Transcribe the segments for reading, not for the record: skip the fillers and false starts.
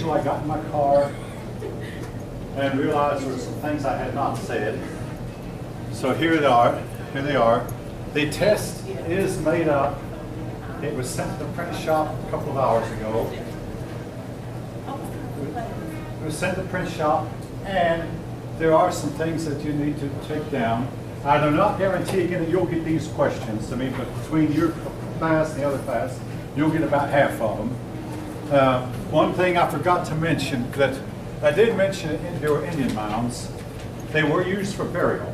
usual, I got in my car and realized there were some things I had not said. So here they are. Here they are. The test is made up. It was sent to the print shop a couple of hours ago. It was sent to the print shop, and there are some things that you need to take down. I do not guarantee again that you'll get these questions. I mean, but between your class and the other class, you'll get about half of them. One thing I forgot to mention, that I did mention there were Indian mounds. They were used for burial.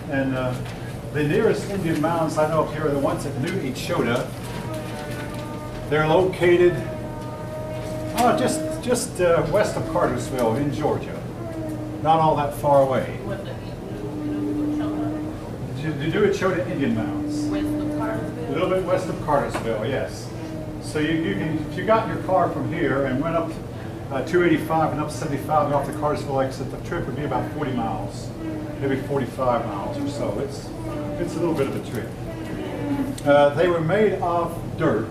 And the nearest Indian mounds I know of here are the ones at New Echota. They're located just west of Cartersville in Georgia. Not all that far away. The New Echota Indian mounds. West of Cartersville? A little bit west of Cartersville, yes. So you can, if you got in your car from here and went up 285 and up 75 and off the Cartersville exit, the trip would be about 40 miles, maybe 45 miles or so. It's a little bit of a trip. They were made of dirt.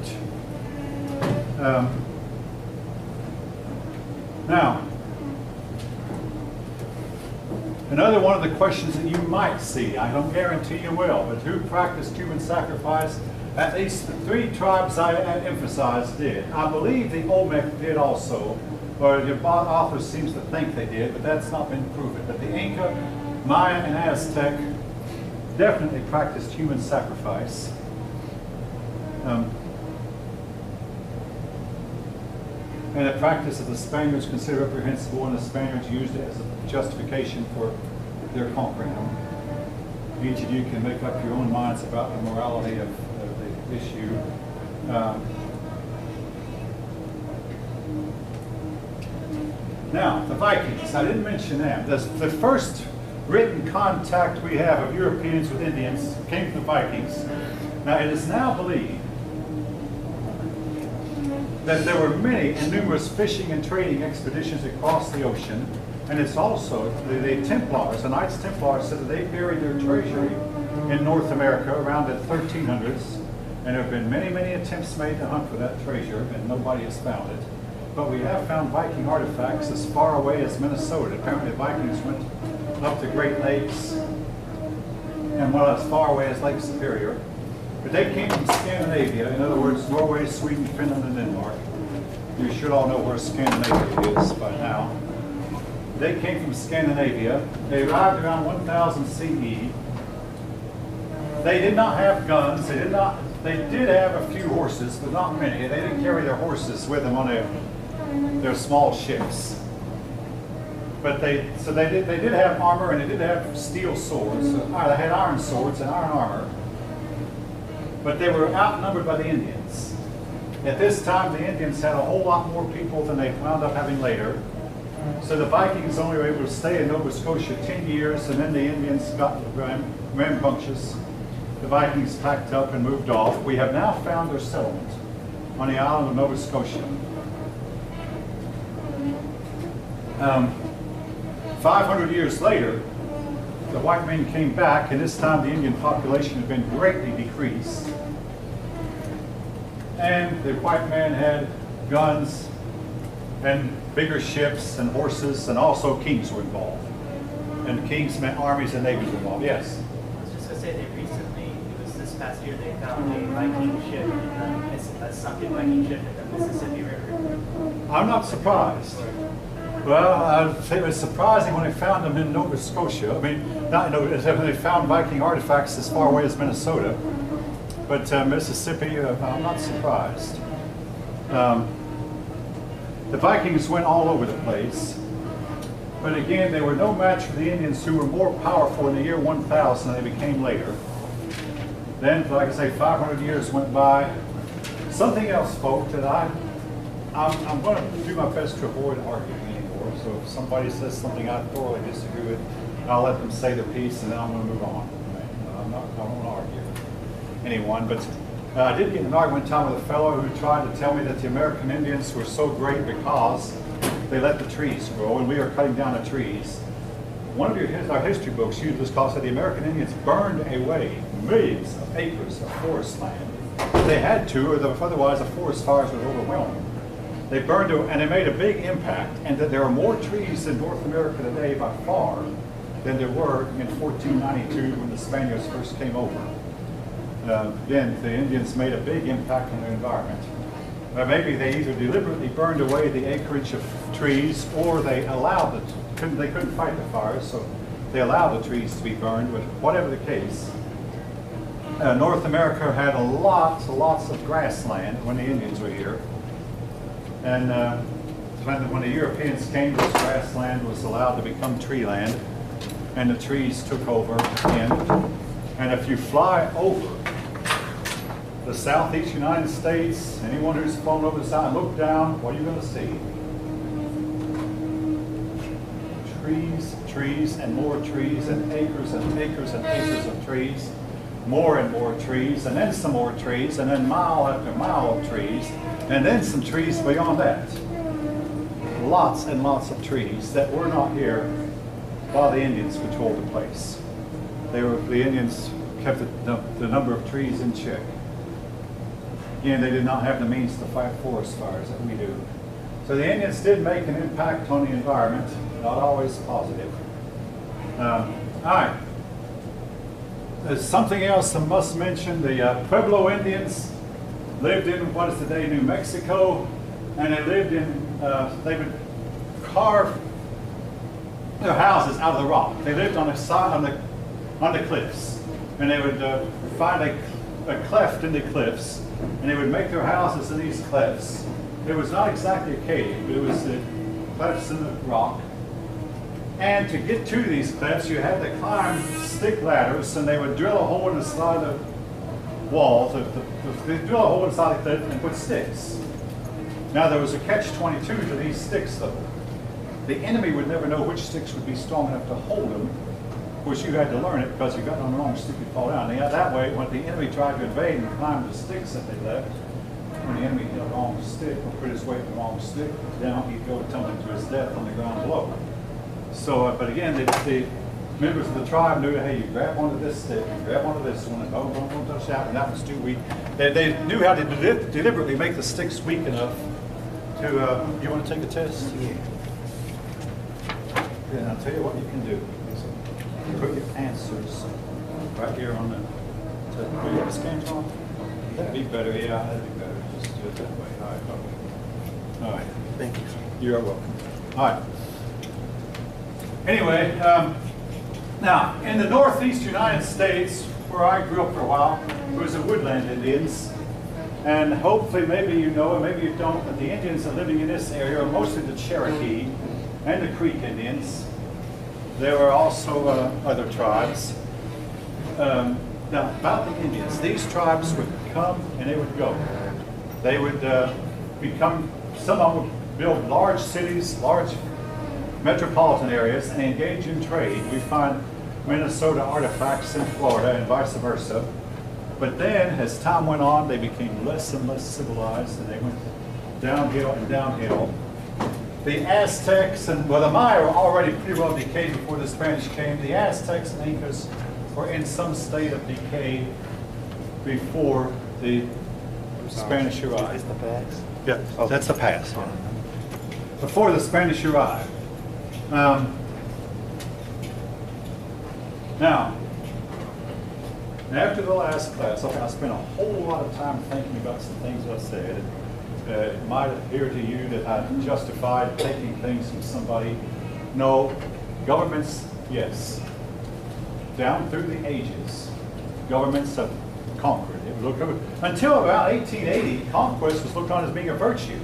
Now, another one of the questions that you might see, I don't guarantee you will, but who practiced human sacrifice? At least the 3 tribes I emphasized did. I believe the Olmec did also, or the author seems to think they did, but that's not been proven. But the Inca, Maya, and Aztec definitely practiced human sacrifice. And the practice of the Spaniards considered reprehensible, and the Spaniards used it as a justification for their conquering them. Each of you can make up your own minds about the morality of the issue. Now, the Vikings, I didn't mention them. The first written contact we have of Europeans with Indians came from the Vikings. Now, it is now believed that there were many and numerous fishing and trading expeditions across the ocean, and it's also the Templars, the Knights Templar, said that they buried their treasury in North America around the 1300s, and there have been many, many attempts made to hunt for that treasure, and nobody has found it. But we have found Viking artifacts as far away as Minnesota. Apparently the Vikings went up the Great Lakes and went as far away as Lake Superior. But they came from Scandinavia, in other words, Norway, Sweden, Finland, and Denmark. You should all know where Scandinavia is by now. They came from Scandinavia. They arrived around 1000 CE. They did not have guns. They did have a few horses, but not many. They didn't carry their horses with them on their small ships. But they did have armor, and they did have steel swords. So they had iron swords and iron armor. But they were outnumbered by the Indians. At this time, the Indians had a whole lot more people than they wound up having later. So the Vikings only were able to stay in Nova Scotia 10 years, and then the Indians got rambunctious. The Vikings packed up and moved off. We have now found their settlement on the island of Nova Scotia. 500 years later, the white men came back, and this time the Indian population had been greatly decreased. And the white man had guns and bigger ships and horses, and also kings were involved. And kings meant armies and navies were involved. Yes? I was just going to say that recently, it was this past year, they found a Viking ship, a sunken Viking ship in the Mississippi River. I'm not surprised. Well, it was surprising when they found them in Nova Scotia. I mean, they found Viking artifacts as far away as Minnesota. But Mississippi, I'm not surprised. The Vikings went all over the place. But again, they were no match for the Indians, who were more powerful in the year 1000 than they became later. Then, like I say, 500 years went by. Something else, folks, that I'm going to do my best to avoid arguing anymore. So if somebody says something I thoroughly disagree with, I'll let them say their piece, and then I'm going to move on. I don't want to argue with anyone, but I did get in an argument one time with a fellow who tried to tell me that the American Indians were so great because they let the trees grow, and we are cutting down the trees. One of our history books used this cause that the American Indians burned away millions of acres of forest land. They had to, or otherwise the forest fires would overwhelm them. They burned it, and it made a big impact, and that there are more trees in North America today by far than there were in 1492 when the Spaniards first came over. Then the Indians made a big impact on the environment. Maybe they either deliberately burned away the acreage of trees, or they allowed they couldn't fight the fires, so they allowed the trees to be burned. But whatever the case, North America had lots of grassland when the Indians were here. And when the Europeans came, this grassland was allowed to become tree land, and the trees took over again. And if you fly over the southeast United States, anyone who's flown over the side, look down, what are you going to see? Trees, trees, and more trees, and acres and acres and acres of trees. More and more trees, and then some more trees, and then mile after mile of trees, and then some trees beyond that. Lots and lots of trees that were not here while the Indians controlled the place. The Indians kept the number of trees in check. Again, they did not have the means to fight forest fires that we do. So the Indians did make an impact on the environment, not always positive. All right. There's something else I must mention. The Pueblo Indians lived in what is today New Mexico, and they lived in, they would carve their houses out of the rock. They lived on the side, on the cliffs, and they would find a cleft in the cliffs, and they would make their houses in these clefts. It was not exactly a cave, but it was the clefts in the rock. And to get to these clefts, you had to climb stick ladders, and they would drill a hole in the side of the wall. They'd drill a hole in the side of the cliff and put sticks. Now there was a catch-22 to these sticks, though. The enemy would never know which sticks would be strong enough to hold them. Of course, you had to learn it, because if you got on the wrong stick, you'd fall down. And that way, when the enemy tried to invade and climb the sticks that they left, when the enemy hit a wrong stick or put his weight in the wrong stick, down he'd go tumbling to his death on the ground below. So, but again, the members of the tribe knew, hey, you grab onto this stick, you grab onto this one, and don't touch that, and that one's too weak. They knew how to deliberately make the sticks weak enough to, you want to take a test? Yeah. And I'll tell you what you can do. You put your answers right here on the, do you have a scan on? That'd be better, yeah, that'd be better. Just do it that way. All right, okay. All right. Thank you. You're welcome. All right. Anyway, now, in the northeast United States, where I grew up for a while, there was the Woodland Indians. And hopefully, maybe you know, and maybe you don't, but the Indians that are living in this area are mostly the Cherokee and the Creek Indians. There were also other tribes. Now, about the Indians, these tribes would come and they would go. They would become, some of them would build large cities, large metropolitan areas, and engage in trade. We find Minnesota artifacts in Florida and vice versa. But then, as time went on, they became less and less civilized, and they went downhill and downhill. The Aztecs, and well, the Maya were already pretty well decayed before the Spanish came. The Aztecs and Incas were in some state of decay before the Spanish arrived. Is the past? Yeah, Okay. that's the past. Before the Spanish arrived. Now, after the last class, okay, I spent a whole lot of time thinking about some things I said. It might appear to you that I justified taking things from somebody. No, governments, yes. Down through the ages, governments have conquered. Until about 1880, conquest was looked on as being a virtue.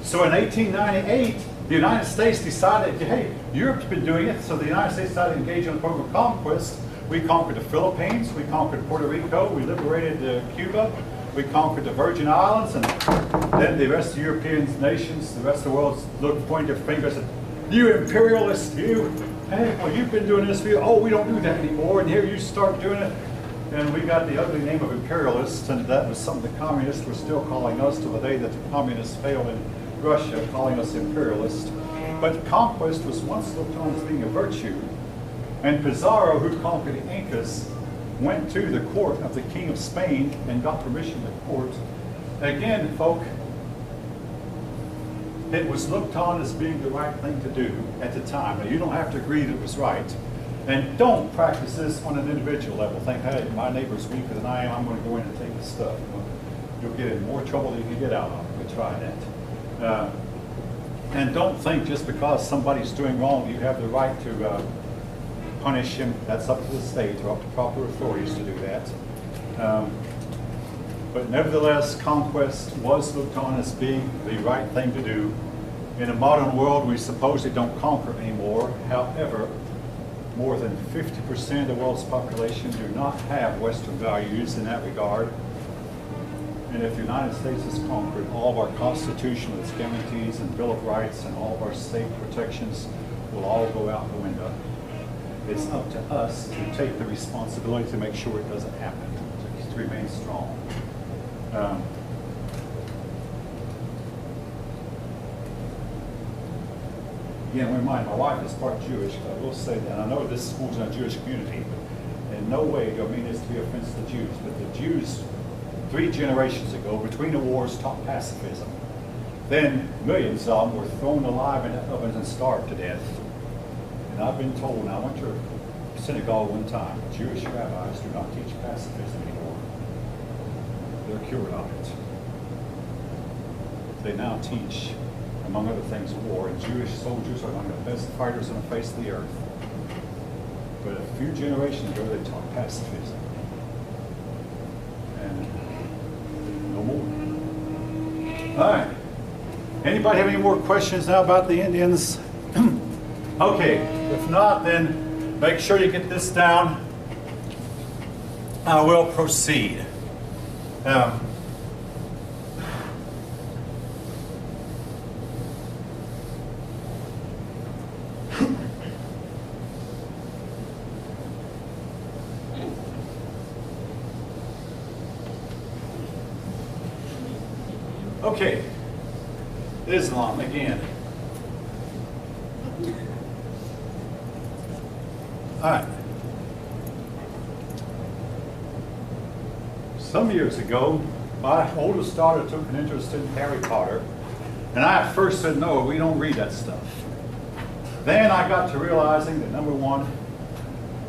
So in 1898, the United States decided, hey, Europe's been doing it, so the United States decided to engage in the program of conquest. We conquered the Philippines, we conquered Puerto Rico, we liberated Cuba, we conquered the Virgin Islands, and then the rest of the European nations, the rest of the world pointed their fingers at, you imperialists, you, hey, well, you've been doing this for you, oh, we don't do that anymore, and here you start doing it. And we got the ugly name of imperialists, and that was something the communists were still calling us to the day that the communists failed in Russia, calling us imperialists. But conquest was once looked on as being a virtue. And Pizarro, who conquered the Incas, went to the court of the King of Spain and got permission to court. Again, folk, it was looked on as being the right thing to do at the time. Now, you don't have to agree that it was right. And don't practice this on an individual level. Think, hey, my neighbor's weaker than I am, I'm going to go in and take his stuff. You'll get in more trouble than you can get out of. We try that. And don't think just because somebody's doing wrong, you have the right to punish him. That's up to the state or up to proper authorities to do that. But nevertheless, conquest was looked on as being the right thing to do. In a modern world, we supposedly don't conquer anymore. However, more than 50% of the world's population do not have Western values in that regard. And if the United States is conquered, all of our Constitution, its guarantees and Bill of Rights, and all of our state protections will all go out the window. It's up to us to take the responsibility to make sure it doesn't happen, to remain strong. Again, remind, my wife is part Jewish, but I will say that, I know this school's in a Jewish community, but in no way do I mean this to be offensive to the Jews, but the Jews 3 generations ago, between the wars, taught pacifism. Then millions of them were thrown alive in ovens and starved to death. And I've been told, and I went to a synagogue one time, Jewish rabbis do not teach pacifism anymore. They're cured of it. They now teach, among other things, war, and Jewish soldiers are among the best fighters on the face of the earth. But a few generations ago, they taught pacifism. And no more. All right. Anybody have any more questions now about the Indians? Okay, if not, then make sure you get this down. I will proceed. Okay, Islam again. All right. Some years ago, my oldest daughter took an interest in Harry Potter, and I at first said, no, we don't read that stuff. Then I got to realizing that, number one,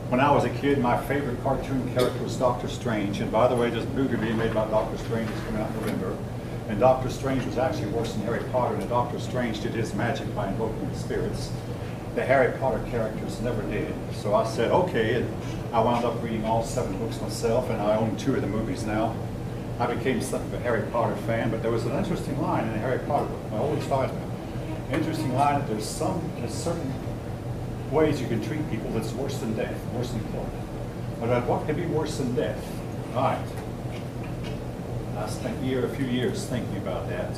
when I was a kid, my favorite cartoon character was Doctor Strange, and by the way, this movie being made about Doctor Strange is coming out in November. And Doctor Strange was actually worse than Harry Potter, and Doctor Strange did his magic by invoking the spirits. The Harry Potter characters never did. So I said, okay, and I wound up reading all 7 books myself, and I own 2 of the movies now. I became something of a Harry Potter fan, but there was an interesting line in the Harry Potter book. I always thought of it. Interesting line that there's certain ways you can treat people that's worse than death, worse than killing. But what could be worse than death? All right. I spent a few years thinking about that.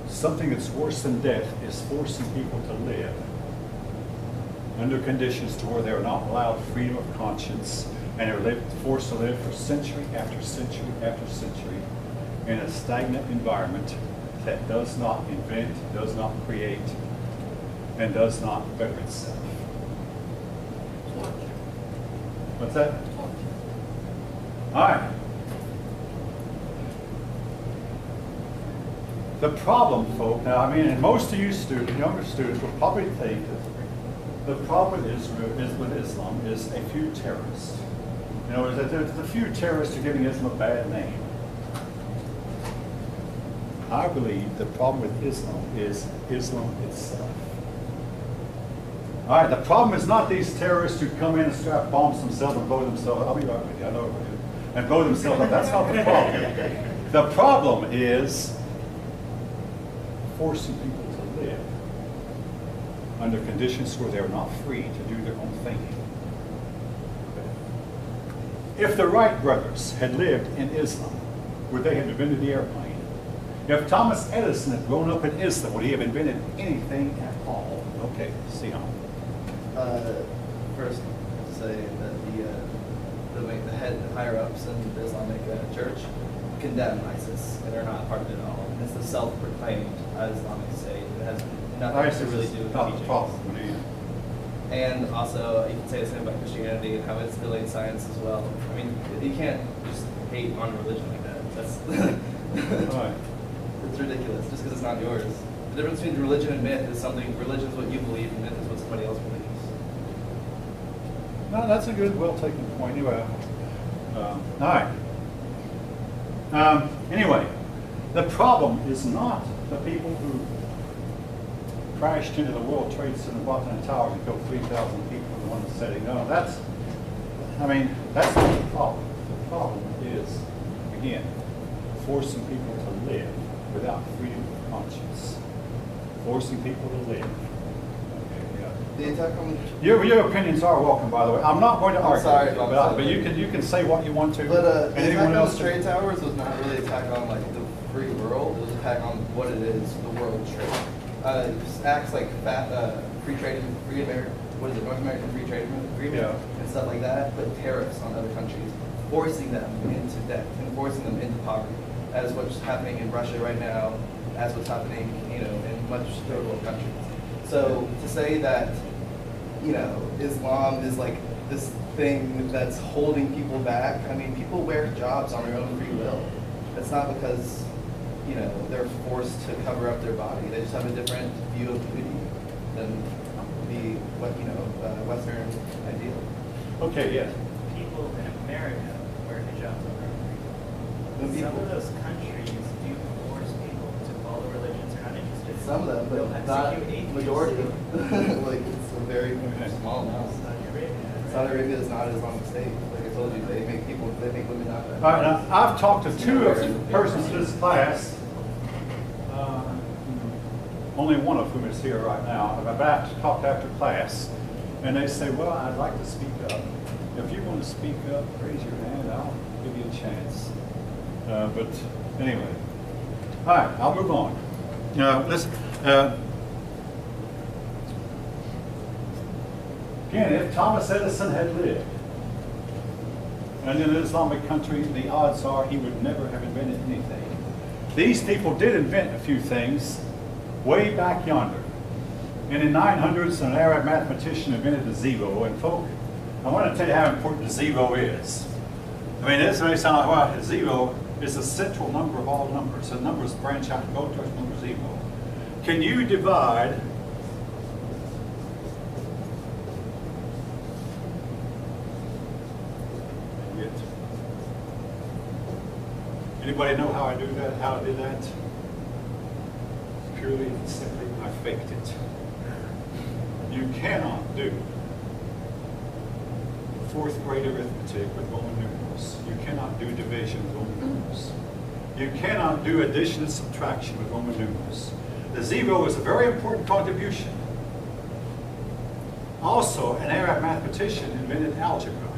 Something that's worse than death is forcing people to live under conditions to where they're not allowed freedom of conscience, and they're forced to live for century after century after century in a stagnant environment that does not invent, does not create, and does not better itself. What's that? All right. The problem, folks, now I mean, and most of you students, younger students, will probably think that the problem with Islam is a few terrorists. You know, there's a few terrorists who are giving Islam a bad name. I believe the problem with Islam is Islam itself. All right, the problem is not these terrorists who come in and strap bombs themselves and blow themselves up. I'll be right with you, I know what it is. And blow themselves up. That's not the problem. The problem is forcing people to live under conditions where they're not free to do their own thinking. If the Wright brothers had lived in Islam, would they have invented the airplane? If Thomas Edison had grown up in Islam, would he have invented anything at all? Okay, see on. First, say that the higher ups in the Islamic Church condemn ISIS and are not part of it at all. It's the self-proclaimed Islamic State. It has nothing to really do with the teachings. And also, you can say the same about Christianity and how it's delayed science as well. I mean, you can't just hate on religion like that. That's Right. It's ridiculous, just because it's not yours. The difference between religion and myth is something, religion is what you believe, and myth is what somebody else believes. No, that's a good, well-taken point. Anyway, all right. Anyway, the problem is not the people who crashed into the World Trade Center, Washington Towers, and killed 3,000 people in one setting. No, that's not the problem. The problem is, again, forcing people to live without freedom of conscience. Forcing people to live. Okay, yeah. The attack on Your opinions are welcome, by the way. I'm not going to argue sorry, with you, I'm but you can say what you want to. But and the anyone attack on else the trade towers was not really an attack on like the free world. It was an attack on what it is, the world trade. Acts like free trade, free America, what is it, North American Free Trade Agreement, Yeah. and stuff like that. Put tariffs on other countries, forcing them into debt and forcing them into poverty. That is what's happening in Russia right now. That's what's happening, in much third world countries. So to say that, Islam is like this thing that's holding people back. I mean, people wear hijabs on their own free will. It's not because, they're forced to cover up their body. They just have a different view of beauty than the Western ideal. Okay, yes. People in America wear hijabs on their own. Some of those countries do force people to follow religions they're not interested in. Some of them, They'll but not execute atheists. majority. Like, it's a very small amount. Saudi Arabia. Saudi Arabia is not an Islamic state. Like I told you, they make women not that. All right, now, I've talked to two persons in this class, only one of whom is here right now. I'm about to talk after class, and they say, well, I'd like to speak up. If you want to speak up, raise your hand, I'll give you a chance. But anyway, all right, I'll move on. Listen, again, if Thomas Edison had lived, and in an Islamic country, the odds are he would never have invented anything. These people did invent a few things way back yonder. And in 900s, an Arab mathematician invented the zero. And folk, I want to tell you how important the zero is. I mean, this may sound like, well, the zero is the central number of all numbers. The numbers branch out and go towards number zero. Can you divide Anybody know how I do that? How I did that? Purely and simply, I faked it. You cannot do fourth grade arithmetic with Roman numerals. You cannot do division with Roman numerals. You cannot do addition and subtraction with Roman numerals. The zero is a very important contribution. Also, an Arab mathematician invented algebra.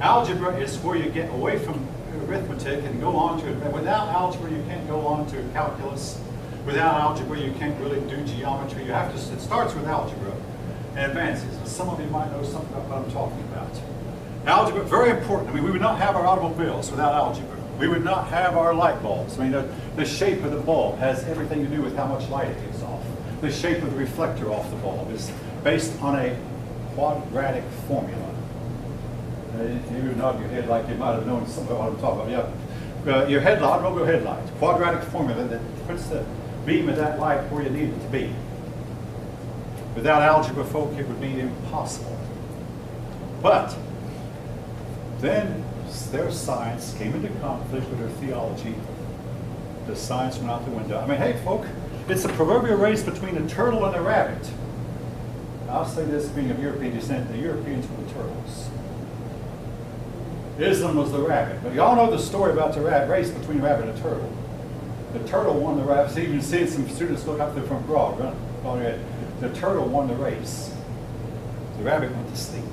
Algebra is where you get away from arithmetic and go on to it. Without algebra, you can't go on to calculus. Without algebra, you can't really do geometry. You have to. It starts with algebra and advances. And some of you might know something about what I'm talking about. Algebra, very important. I mean, we would not have our automobiles without algebra. We would not have our light bulbs. I mean, the shape of the bulb has everything to do with how much light it gives off. The shape of the reflector off the bulb is based on a quadratic formula. You would nod your head like you might have known something about what I'm talking about. Yeah, your headlight, automobile headlight, quadratic formula that puts the beam of that light where you need it to be. Without algebra, folk, it would be impossible. But then their science came into conflict with their theology. The science went out the window. I mean, hey, folk, it's a proverbial race between a turtle and a rabbit. I'll say this, being of European descent, the Europeans were the turtles. Islam was the rabbit. But y'all know the story about the race between a rabbit and a turtle. The turtle won the race. So you can see some students look up there from abroad. The turtle won the race. The rabbit went to sleep.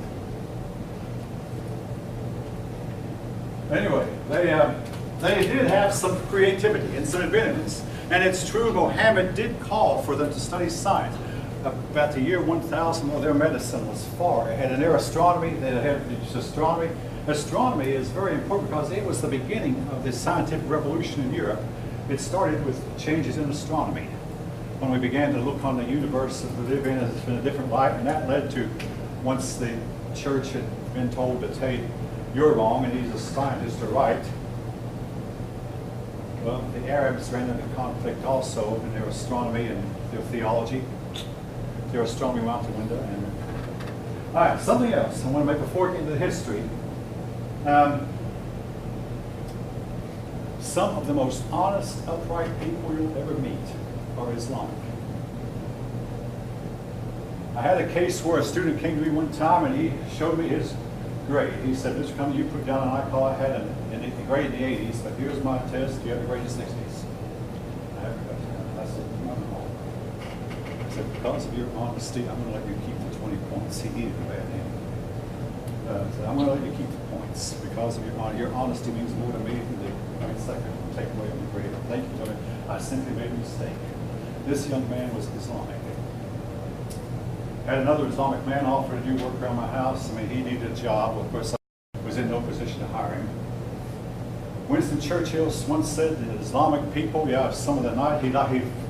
Anyway, they did have some creativity and some inventiveness. And it's true, Mohammed did call for them to study science. About the year 1000, well, their medicine was far ahead. And their astronomy, they had astronomy. Astronomy is very important because it was the beginning of the scientific revolution in Europe. It started with changes in astronomy. When we began to look on the universe and live in a different light, and that led to, once the church had been told that, hey, you're wrong and he's a scientist to right, Well, the Arabs ran into conflict also in their astronomy and their theology. Their astronomy went out the window. And all right, something else I want to make before we get into the history. Some of the most honest, upright people you'll ever meet are Islamic. I had a case where a student came to me one time and he showed me his grade. He said, Mr. Cummings, you put down an I call I had a grade in the 80s, but here's my test. You have a grade in the 60s. I said, no. I said, because of your honesty, I'm going to let you keep the 20 points. He needed a bad name. I said, I'm going to let you keep the points because of your honesty means more to me than the second take away from the grade. Thank you, Tony. I simply made a mistake. This young man was Islamic. Had another Islamic man offer to do work around my house. I mean, he needed a job. Of course, I was in no position to hire him. Winston Churchill once said that Islamic people, some of the night, he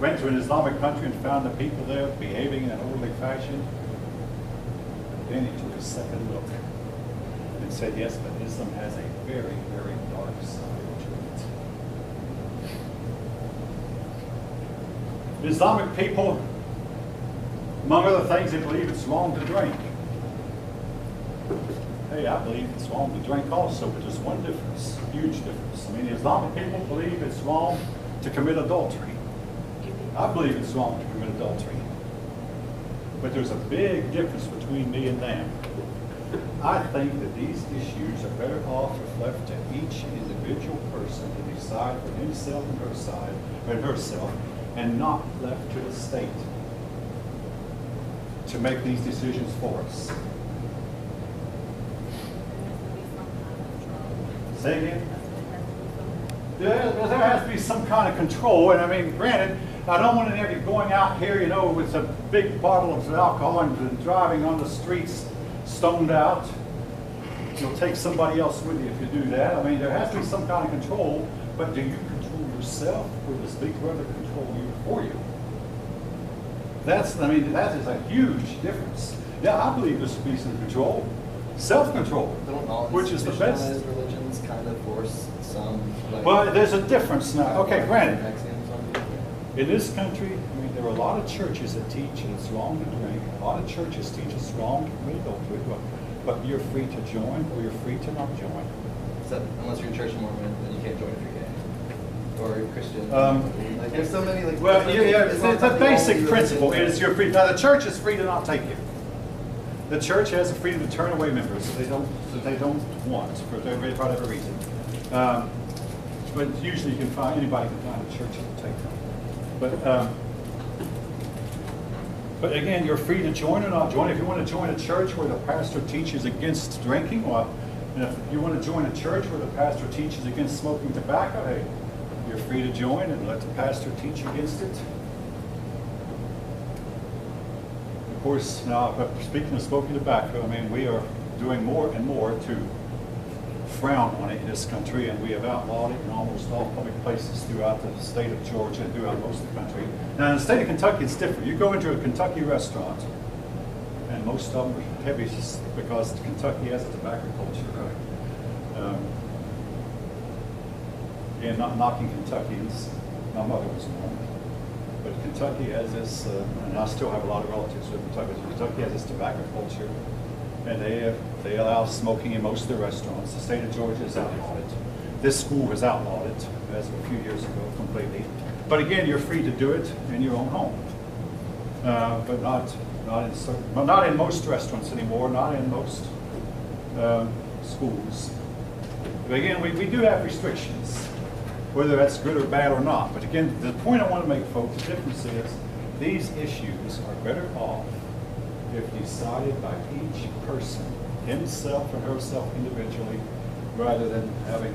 went to an Islamic country and found the people there behaving in an orderly fashion. Then he took a second look and said, yes, but Islam has a very, very dark side to it. Islamic people, among other things, they believe it's wrong to drink. Hey, I believe it's wrong to drink also, but there's one difference, huge difference. I mean, Islamic people believe it's wrong to commit adultery. I believe it's wrong to commit adultery. But there's a big difference between me and them. I think that these issues are better off if left to each individual person to decide for himself and herself, and not left to the state to make these decisions for us. Say again? There has to be some kind of control, and I mean, granted, I don't want to be going out here, with a big bottle of alcohol and driving on the streets stoned out. You'll take somebody else with you if you do that. I mean, there has to be some kind of control, but do you control yourself, or does Big Brother control you for you? That is a huge difference. Yeah, I believe there should be some control. Self-control, which is the best. Institutionalized religions kind of force some. Well, there's a difference now. Okay, granted. In this country, I mean, there are a lot of churches that teach it's wrong to drink. A lot of churches teach it's wrong to commit adultery, but you're free to join or you're free to not join. Except unless you're a church Mormon, then you can't join if you're gay. Or you're Christian. There's so many Well, it's a basic principle. Is you're free. Now the church is free to not take you. The church has the freedom to turn away members if they don't want for whatever reason. But usually anybody can find a church that will take them. But again, you're free to join or not join. If you want to join a church where the pastor teaches against drinking, or if you want to join a church where the pastor teaches against smoking tobacco, hey, you're free to join and let the pastor teach against it. Of course, now, speaking of smoking tobacco, I mean, we are doing more and more to frown on it in this country, and we have outlawed it in almost all public places throughout the state of Georgia and throughout most of the country. Now, in the state of Kentucky, it's different. You go into a Kentucky restaurant, and most of them are heavy because Kentucky has a tobacco culture, right? Again, not knocking Kentuckians. My mother was one. But Kentucky has this, and I still have a lot of relatives in Kentucky. Kentucky has this tobacco culture, and they allow smoking in most of their restaurants. The state of Georgia has outlawed it. This school has outlawed it as of a few years ago completely. But again, you're free to do it in your own home, but not in most restaurants anymore, not in most schools. But again, we do have restrictions, whether that's good or bad or not. But again, the point I want to make, folks, the difference is these issues are better off if decided by each person, himself or herself individually, rather than having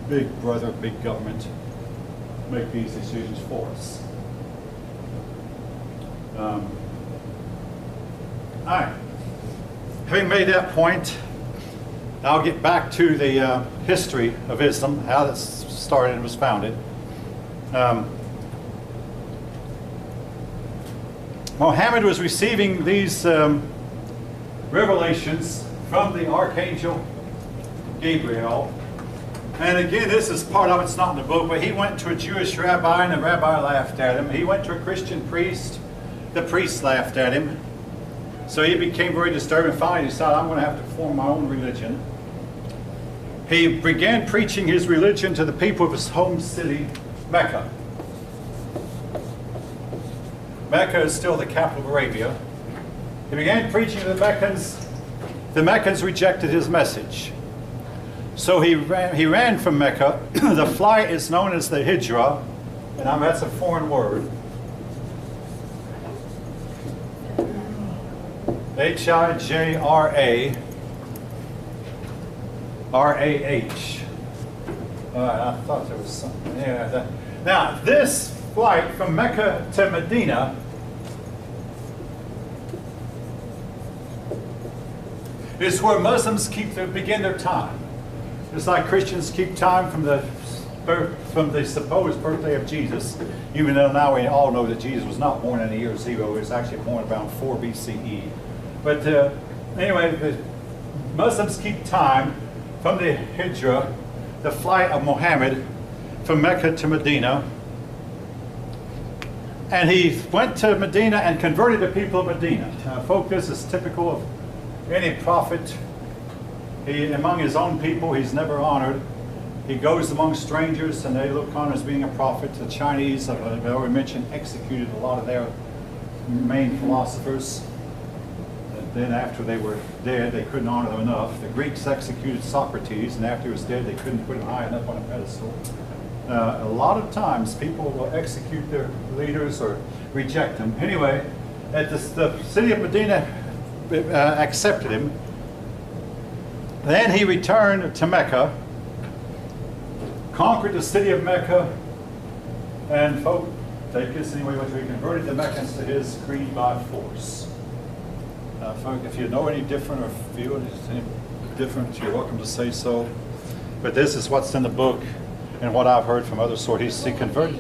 big brother, big government make these decisions for us. All right. Having made that point, I'll get back to the history of Islam, how it started and was founded. Muhammad was receiving these revelations from the Archangel Gabriel And again, this is part of it's not in the book, but he went to a Jewish rabbi and the rabbi laughed at him. He went to a Christian priest, the priest laughed at him. So he became very disturbed and finally decided, I'm going to have to form my own religion. He began preaching his religion to the people of his home city, Mecca. Mecca is still the capital of Arabia. He began preaching to the Meccans. The Meccans rejected his message. So he ran from Mecca. The flight is known as the Hijra, and that's a foreign word. Hijra. R-A-H. I thought there was something. Yeah. Now, this flight from Mecca to Medina is where Muslims begin their time. It's like Christians keep time from the supposed birthday of Jesus, even though now we all know that Jesus was not born in the year 0. He was actually born around 4 BCE. But anyway, the Muslims keep time from the Hijra, the flight of Muhammad from Mecca to Medina. And he went to Medina and converted the people of Medina. Folk, this is typical of any prophet. Among his own people, he's never honored. He goes among strangers and they look on him as being a prophet. The Chinese, I've already mentioned, executed a lot of their main philosophers. Then after they were dead, they couldn't honor them enough. The Greeks executed Socrates, and after he was dead, they couldn't put him high enough on a pedestal. A lot of times, people will execute their leaders or reject them. Anyway, the city of Medina accepted him. Then he returned to Mecca, conquered the city of Mecca, and folk, take this anyway, which we converted the Meccans to his creed by force. Folk, if you know any different or feel any different, you're welcome to say so. But this is what's in the book and what I've heard from other sources. He converted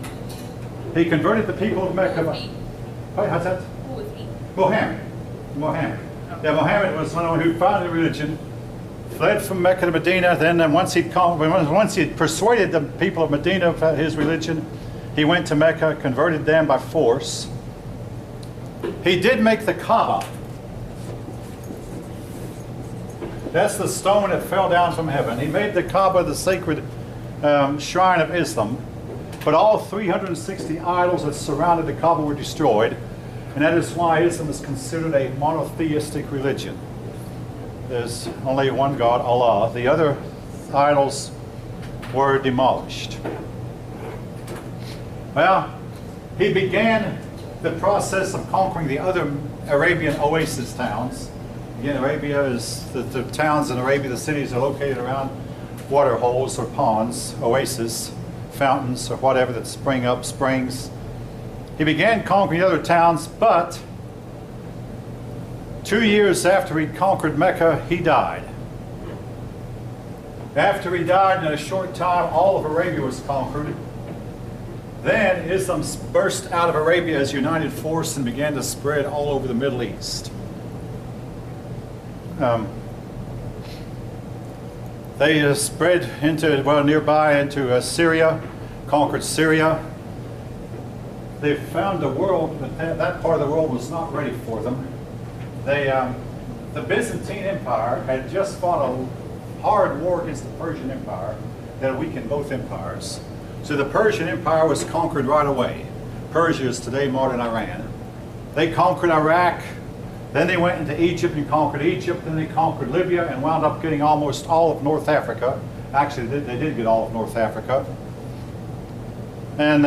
the people of Mecca. Wait, how's that? Who was he? Muhammad. Yeah, Muhammad was someone who founded a religion, fled from Mecca to Medina. Then once he had persuaded the people of Medina of his religion, he went to Mecca, converted them by force. He did make the Kaaba. That's the stone that fell down from heaven. He made the Kaaba the sacred shrine of Islam. But all 360 idols that surrounded the Kaaba were destroyed. And that is why Islam is considered a monotheistic religion. There's only one God, Allah. The other idols were demolished. Well, he began the process of conquering the other Arabian oasis towns. Again, Arabia is the towns in Arabia, the cities are located around water holes or ponds, oases, fountains, or whatever that spring up, springs. He began conquering other towns, but 2 years after he'd conquered Mecca, he died. After he died, in a short time, all of Arabia was conquered. Then Islam burst out of Arabia as a united force and began to spread all over the Middle East. They spread into, nearby into Syria, conquered Syria. They found the world, but that part of the world was not ready for them. The Byzantine Empire had just fought a hard war against the Persian Empire that weakened both empires. So the Persian Empire was conquered right away. Persia is today modern Iran. They conquered Iraq. Then they went into Egypt and conquered Egypt. Then they conquered Libya and wound up getting almost all of North Africa. Actually, they did get all of North Africa. And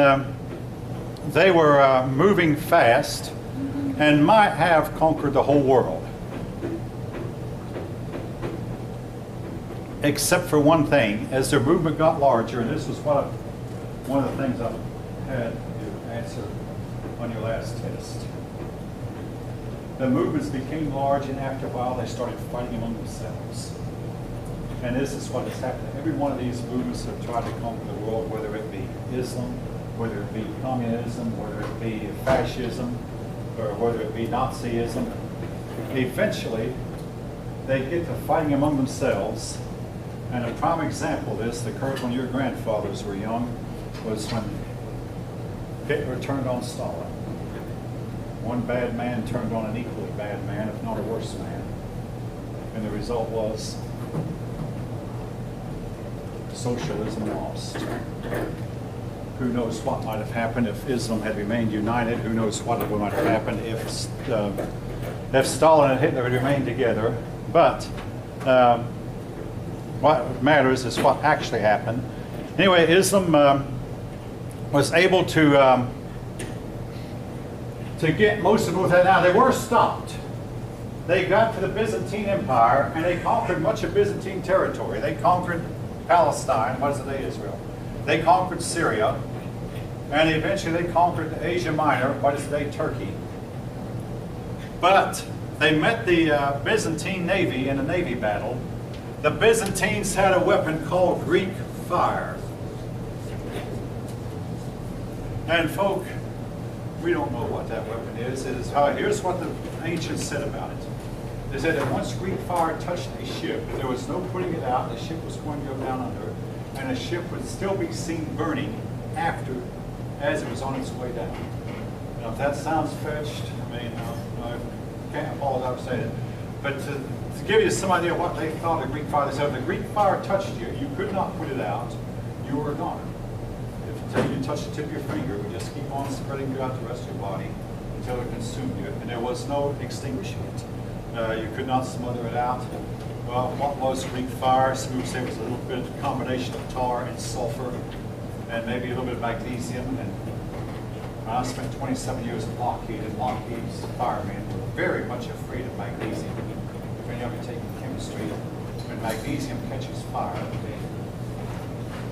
they were moving fast and might have conquered the whole world. Except for one thing. As their movement got larger, and this was one of the things I had to answer on your last test. The movements became large, and after a while they started fighting among themselves. And this is what has happened. Every one of these movements have tried to conquer the world, whether it be Islam, whether it be communism, whether it be fascism, or whether it be Nazism. Eventually, they get to fighting among themselves, And a prime example of this that occurred when your grandfathers were young was when Hitler turned on Stalin. One bad man turned on an equally bad man, if not a worse man. And the result was socialism lost. Who knows what might have happened if Islam had remained united? Who knows what might have happened if Stalin and Hitler had remained together? But what matters is what actually happened. Anyway, Islam was able to get most of North. Now they were stopped. They got to the Byzantine Empire and they conquered much of Byzantine territory. They conquered Palestine, what is today Israel. They conquered Syria, and eventually they conquered Asia Minor, what is today Turkey. But they met the Byzantine navy in a navy battle. The Byzantines had a weapon called Greek fire. And folk, we don't know what that weapon is. Here's what the ancients said about it. They said that once Greek fire touched a ship, there was no putting it out. The ship was going to go down under, and the ship would still be seen burning as it was on its way down. Now, if that sounds fetched, I mean, I can't apologize for saying it. But to give you some idea of what they thought of Greek fire, they said if the Greek fire touched you, you could not put it out. You were gone. Until you touched the tip of your finger, it would just keep on spreading throughout the rest of your body until it consumed you. And there was no extinguishing it. You could not smother it out. Well, what was Greek fire? Some would say it was a little bit of a combination of tar and sulfur and maybe a little bit of magnesium. And I spent 27 years at Lockheed, and Lockheed's firemen were very much afraid of magnesium. If any of you taking chemistry, when magnesium catches fire,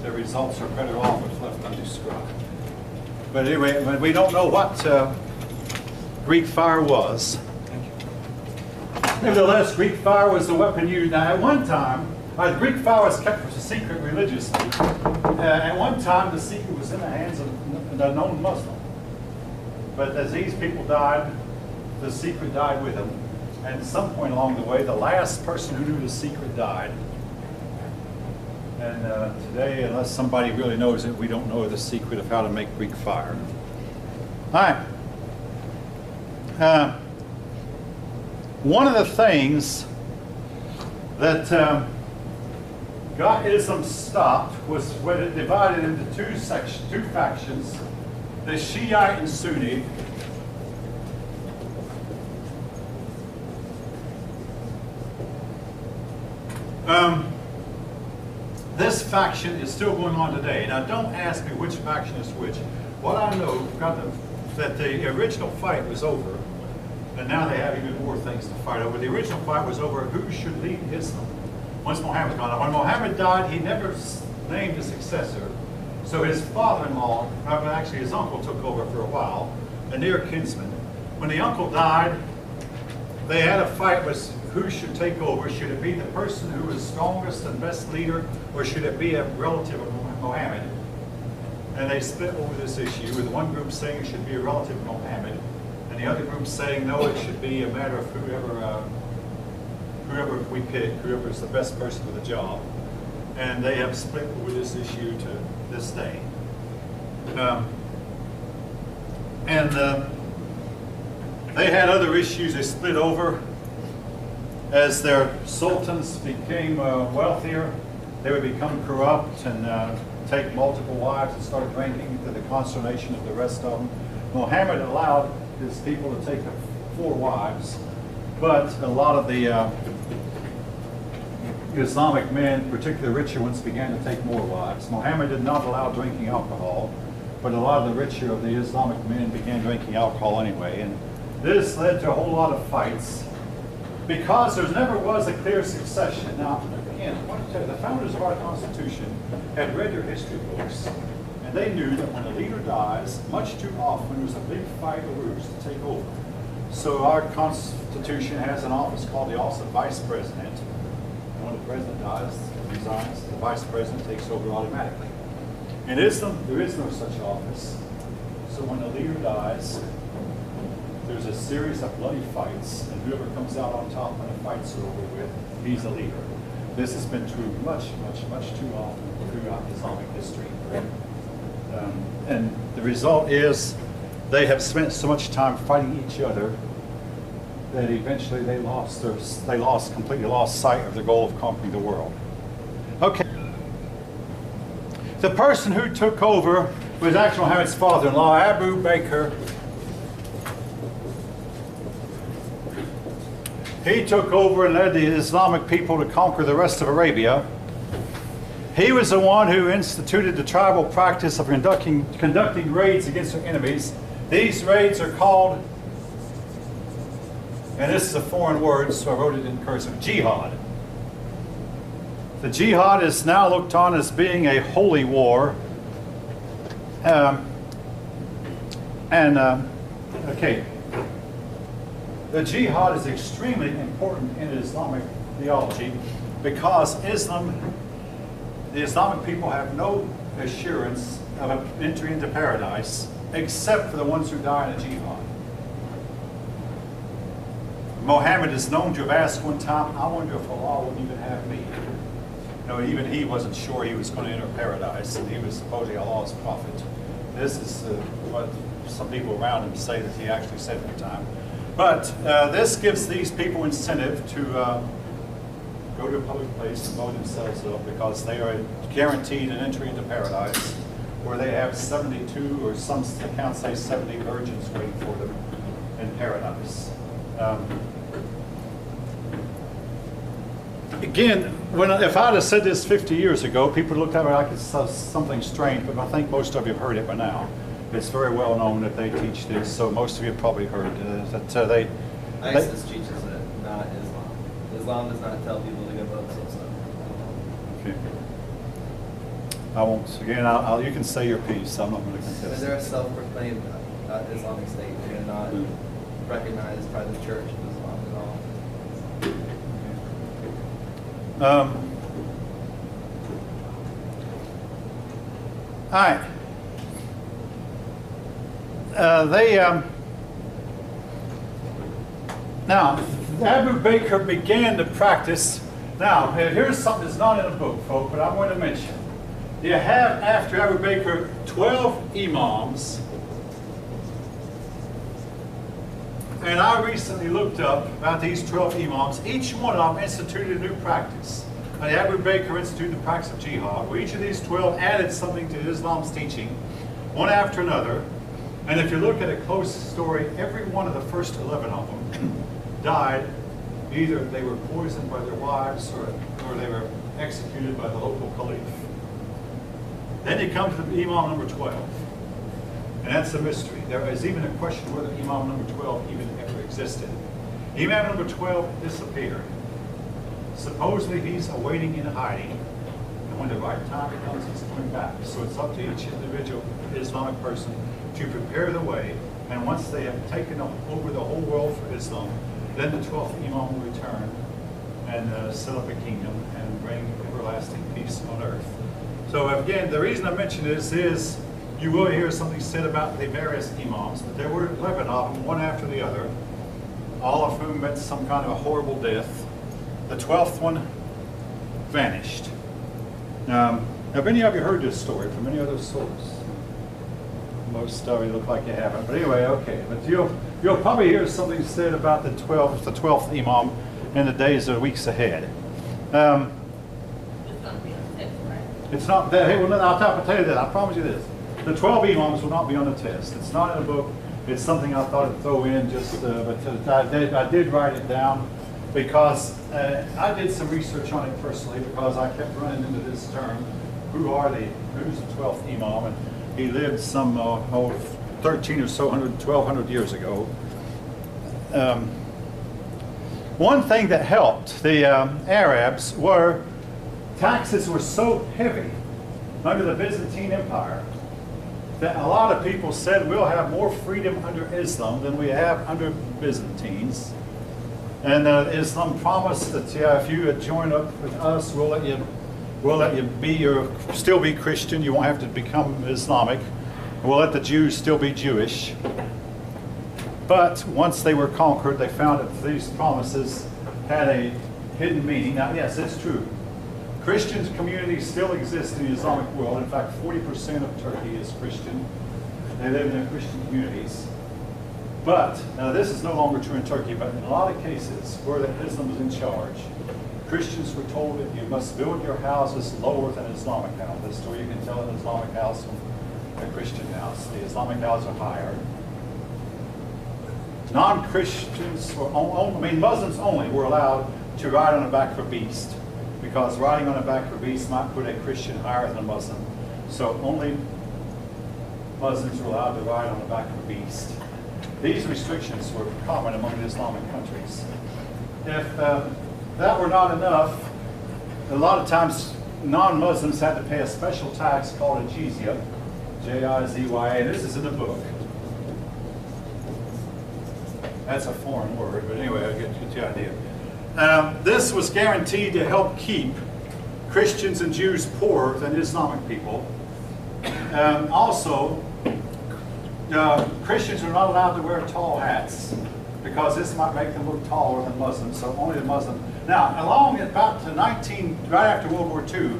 the results are better off if left undescribed. But anyway, we don't know what Greek fire was. Nevertheless, Greek fire was the weapon used. Now, at one time, Greek fire was kept as a secret religiously. At one time, the secret was in the hands of the known Muslim. But as these people died, the secret died with them. And at some point along the way, the last person who knew the secret died. And today, unless somebody really knows it, we don't know the secret of how to make Greek fire. All right. One of the things that got Islam stopped was when it divided into two factions, the Shiite and Sunni. This faction is still going on today. Now, don't ask me which faction is which. What I know that the original fight was over. And now they have even more things to fight over. The original fight was over who should lead Islam once Muhammad died. When Muhammad died, he never named a successor. So his father-in-law, actually his uncle, took over for a while, a near kinsman. When the uncle died, they had a fight with who should take over. Should it be the person who was strongest and best leader, or should it be a relative of Muhammad? And they split over this issue, with one group saying it should be a relative of Muhammad, the other group saying no, it should be a matter of whoever we pick, whoever is the best person for the job. And they have split over this issue to this day. They had other issues they split over. As their sultans became wealthier, they would become corrupt and take multiple wives and start drinking to the consternation of the rest of them. Muhammad allowed his people to take 4 wives, but a lot of the Islamic men, particularly richer ones, began to take more wives. Muhammad did not allow drinking alcohol, but a lot of the richer of the Islamic men began drinking alcohol anyway, and this led to a whole lot of fights because there never was a clear succession. Now, again, I want to tell you, the founders of our Constitution had read their history books. And they knew that when a leader dies, much too often there's a big fight over who's to take over. So our Constitution has an office called the Office of Vice President. And when the president dies, resigns, the vice president takes over automatically. In Islam, there is no such office. So when a leader dies, there's a series of bloody fights, and whoever comes out on top when the fights are over with, he's the leader. This has been true much too often throughout Islamic history. And the result is they have spent so much time fighting each other that eventually they completely lost sight of their goal of conquering the world. Okay. The person who took over was actually Muhammad's father-in-law, Abu Bakr. He took over and led the Islamic people to conquer the rest of Arabia. He was the one who instituted the tribal practice of conducting raids against their enemies. These raids are called, and this is a foreign word, so I wrote it in cursive, jihad. The jihad is now looked on as being a holy war. Okay. The jihad is extremely important in Islamic theology because the Islamic people have no assurance of entry into paradise except for the ones who die in a jihad. Muhammad is known to have asked one time, I wonder if Allah would even have me. You know, even he wasn't sure he was going to enter paradise, and he was supposedly Allah's prophet. This is what some people around him say that he actually said at the time. But this gives these people incentive to go to a public place and blow themselves up because they are guaranteed an entry into paradise where they have 72, or some accounts say 70 virgins waiting for them in paradise. Again, if I'd have said this 50 years ago, people would look at me like it's something strange, but I think most of you have heard it by now. It's very well known that they teach this, so most of you have probably heard that ISIS teaches it, not Islam. Islam does not tell people to give up some stuff. Okay. I won't. Again, you can say your piece. I'm not going to contest. They're a self-proclaimed Islamic state. They're not recognized by the Church of Islam at all. All right. Now, Abu Bakr began to practice. Now, here's something that's not in the book, folks, but I'm going to mention. You have, after Abu Bakr, 12 imams. And I recently looked up about these 12 imams. Each one of them instituted a new practice. Abu Bakr instituted the practice of jihad, where each of these 12 added something to Islam's teaching, one after another. And if you look at a close story, every one of the first 11 of them died. Either they were poisoned by their wives or they were executed by the local caliph. Then you come to the Imam number 12. And that's a mystery. There is even a question whether Imam number 12 even ever existed. Imam number 12 disappeared. Supposedly he's awaiting in hiding. And when the right time comes, he's coming back. So it's up to each individual Islamic person to prepare the way, and once they have taken over the whole world for Islam, then the 12th Imam will return and set up a kingdom and bring everlasting peace on earth. So again, the reason I mention this is you will hear something said about the various Imams, but there were 11 of them, one after the other, all of whom met some kind of a horrible death. The 12th one vanished. Have any of you heard this story from any other source? Most of you look like you haven't, but anyway, okay. But you'll probably hear something said about the 12th Imam in the days or weeks ahead. It's going to be on the test, right? It's not that. Hey, well, I'll tell you that. I promise you this: the 12 Imams will not be on the test. It's not in the book. It's something I thought I'd throw in just, but I did write it down because I did some research on it personally because I kept running into this term: who's the 12th Imam? And he lived some 13 or so 1,200 years ago. One thing that helped the Arabs were taxes were so heavy under the Byzantine Empire that a lot of people said we'll have more freedom under Islam than we have under Byzantines. And Islam promised that if you join up with us, we'll let you still be Christian. You won't have to become Islamic. We'll let the Jews still be Jewish. But once they were conquered, they found that these promises had a hidden meaning. Now, yes, it's true. Christian communities still exist in the Islamic world. In fact, 40% of Turkey is Christian. They live in their Christian communities. But, now this is no longer true in Turkey, but in a lot of cases where Islam was in charge, Christians were told that you must build your houses lower than Islamic houses, so you can tell an Islamic house from a Christian house. The Islamic houses are higher. Non-Christians were, Muslims only were allowed to ride on the back of a beast, because riding on the back of a beast might put a Christian higher than a Muslim. So only Muslims were allowed to ride on the back of a beast. These restrictions were common among the Islamic countries. If that were not enough, a lot of times non-Muslims had to pay a special tax called a jizya, J-I-Z-Y-A. This is in the book. That's a foreign word, but anyway, I'll get the idea. This was guaranteed to help keep Christians and Jews poorer than Islamic people. Also, Christians are not allowed to wear tall hats because this might make them look taller than Muslims, so only the Muslim. Now, along about the right after World War II,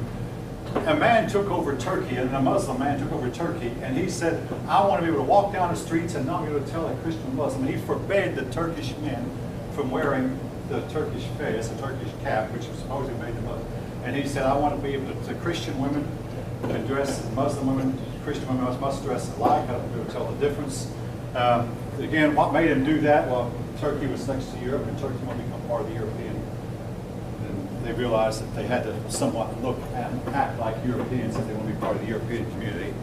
a man took over Turkey, and a Muslim man took over Turkey, and he said, I want to be able to walk down the streets and not be able to tell a Christian or Muslim. He forbade the Turkish men from wearing the Turkish fez, the Turkish cap, which was supposedly made the Muslim. And he said, I want to be able to, the Christian women to dress, Muslim women, Christian women must dress alike. I don't be able to tell the difference. Again, what made him do that? Well, Turkey was next to Europe, and Turkey wanted to become part of the European. And they realized that they had to somewhat look and act like Europeans if they want to be part of the European community.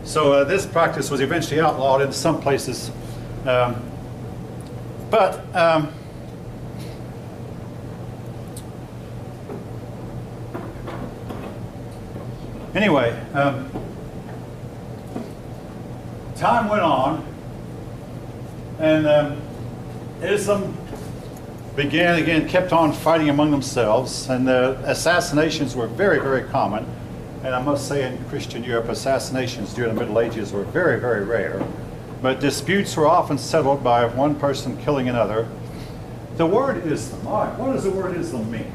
So this practice was eventually outlawed in some places. Anyway, time went on, and Islam kept on fighting among themselves, and assassinations were very, very common. And I must say, in Christian Europe, assassinations during the Middle Ages were very, very rare. But disputes were often settled by one person killing another. The word Islam, all right, what does the word Islam mean?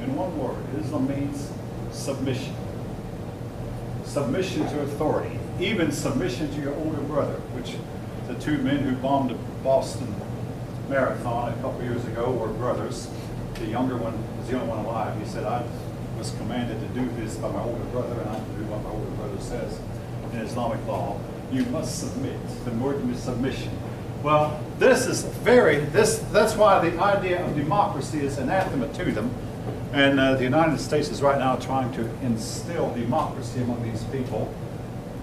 In one word, Islam means submission. Submission to authority, even submission to your older brother, which the two men who bombed the Boston Marathon a couple years ago were brothers. The younger one was the only one alive. He said, I was commanded to do this by my older brother, and I have to do what my older brother says in Islamic law. You must submit. The word is submission. Well, that's why the idea of democracy is anathema to them. And the United States is right now trying to instill democracy among these people,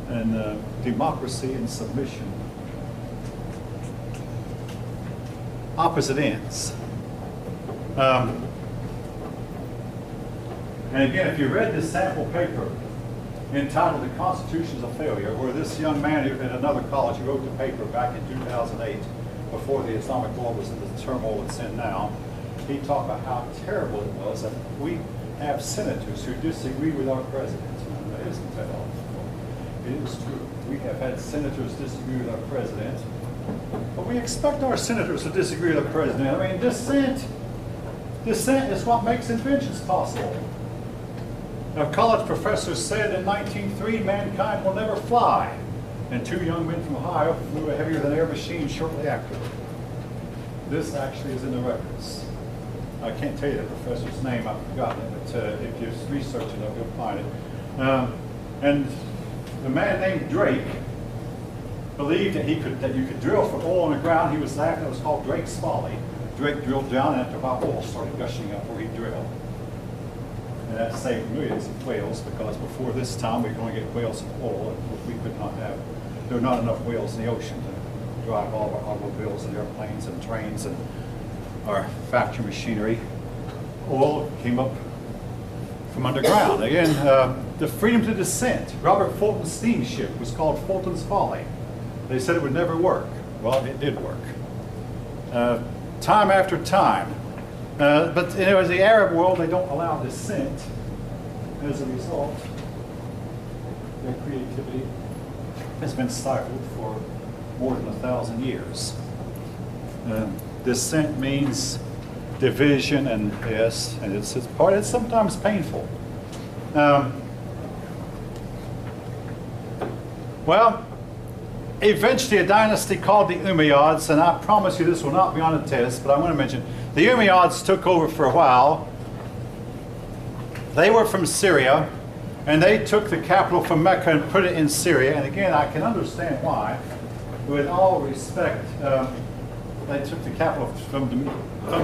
and democracy and submission. Opposite ends. And again, if you read this sample paper entitled The Constitution's a Failure, where this young man at another college wrote the paper back in 2008, before the Islamic world was in the turmoil it's in now, he talked about how terrible it was that we have senators who disagree with our president. And isn't that awful? It is true. We have had senators disagree with our president, but we expect our senators to disagree with our president. I mean, dissent is what makes inventions possible. A college professor said in 1903, mankind will never fly. And two young men from Ohio flew a heavier-than-air machine shortly after. This actually is in the records. I can't tell you the professor's name, I've forgotten it, but if you research it, you'll find it. And the man named Drake believed that you could drill for oil on the ground. He was laughing. It was called Drake's Folly. Drake drilled down, and after a while, oil started gushing up where he drilled. And that saved millions of whales, because before this time we could only get whales of oil, and we could not have. There were not enough whales in the ocean to drive all our automobiles and airplanes and trains and our factory machinery. Oil came up from underground. Again, the freedom to dissent. Robert Fulton's steamship was called Fulton's Folly. They said it would never work. Well, it did work. Time after time. But in the Arab world, they don't allow dissent. As a result, their creativity has been stifled for more than 1,000 years. Dissent means division, and yes, and it's sometimes painful. Well, eventually a dynasty called the Umayyads, and I promise you this will not be on a test, but I want to mention, the Umayyads took over for a while. They were from Syria, and they took the capital from Mecca and put it in Syria. And again, I can understand why. With all respect, they took the capital from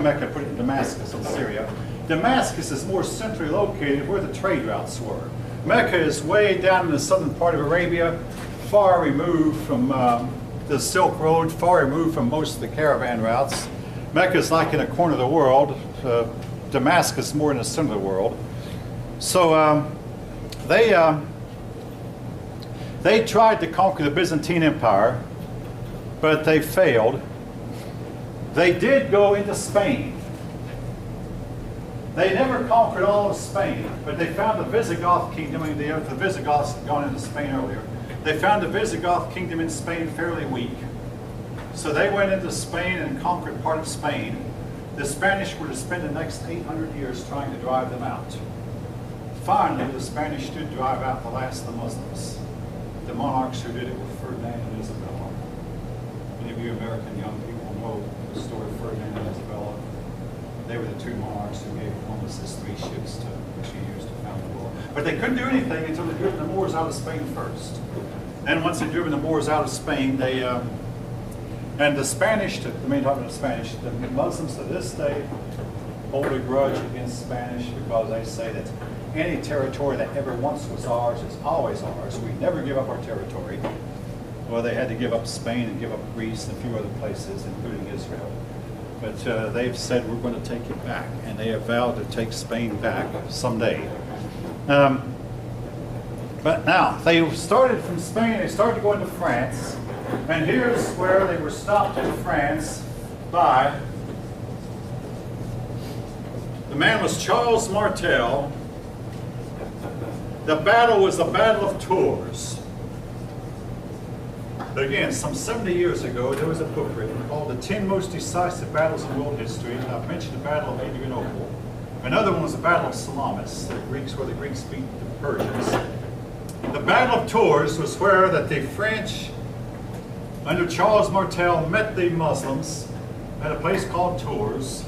Mecca and put it in Damascus in Syria. Damascus is more centrally located where the trade routes were. Mecca is way down in the southern part of Arabia, far removed from the Silk Road, far removed from most of the caravan routes. Mecca is like in a corner of the world. Damascus more in the center of the world. So they tried to conquer the Byzantine Empire, but they failed. They did go into Spain. They never conquered all of Spain, but they found the Visigoth kingdom. I mean, the Visigoths had gone into Spain earlier. They found the Visigoth kingdom in Spain fairly weak. So they went into Spain and conquered part of Spain. The Spanish were to spend the next 800 years trying to drive them out. Finally, the Spanish did drive out the last of the Muslims. The monarchs who did it were Ferdinand and Isabella. Many of you American young people know the story of Ferdinand and Isabella. They were the two monarchs who gave Columbus his 3 ships which he used to found the world. But they couldn't do anything until they'd driven the Moors out of Spain first. Then once they'd driven the Moors out of Spain, they and the Spanish, the Muslims to this day hold a grudge against Spanish because they say that any territory that ever once was ours is always ours. We never give up our territory. Well, they had to give up Spain and give up Greece and a few other places, including Israel. But they've said we're going to take it back, and they have vowed to take Spain back someday. But now, they started from Spain, they started to go into France, and here's where they were stopped in France by, the man was Charles Martel. The battle was the Battle of Tours. But again, some 70 years ago, there was a book written called The 10 Most Decisive Battles in World History. And I've mentioned the Battle of Adrianople. Another one was the Battle of Salamis, where the Greeks beat the Persians. The Battle of Tours was where that the French, under Charles Martel, met the Muslims at a place called Tours.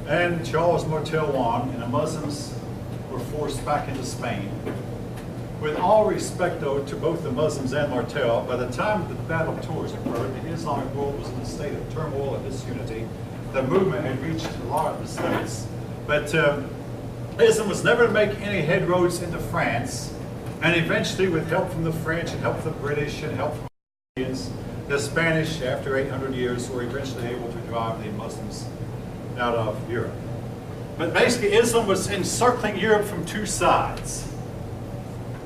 And Charles Martel won, and the Muslims were forced back into Spain. With all respect, though, to both the Muslims and Martel, by the time the Battle of Tours occurred, the Islamic world was in a state of turmoil and disunity. The movement had reached a lot of the states. But Islam was never to make any headroads into France. And eventually, with help from the French and help from the British and help from the Indians, the Spanish, after 800 years, were eventually able to drive the Muslims out of Europe. But basically, Islam was encircling Europe from 2 sides.